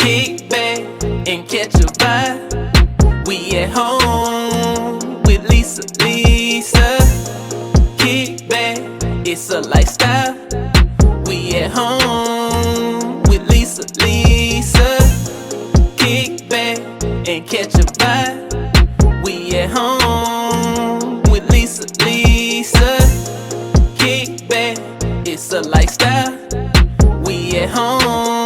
Kick back and catch a vibe. We at home with Lisa, Lisa. Kick back, it's a lifestyle. We at home with Lisa, Lisa. Kick back and catch a vibe. We at home with Lisa, Lisa. Kick back, it's a lifestyle. We at home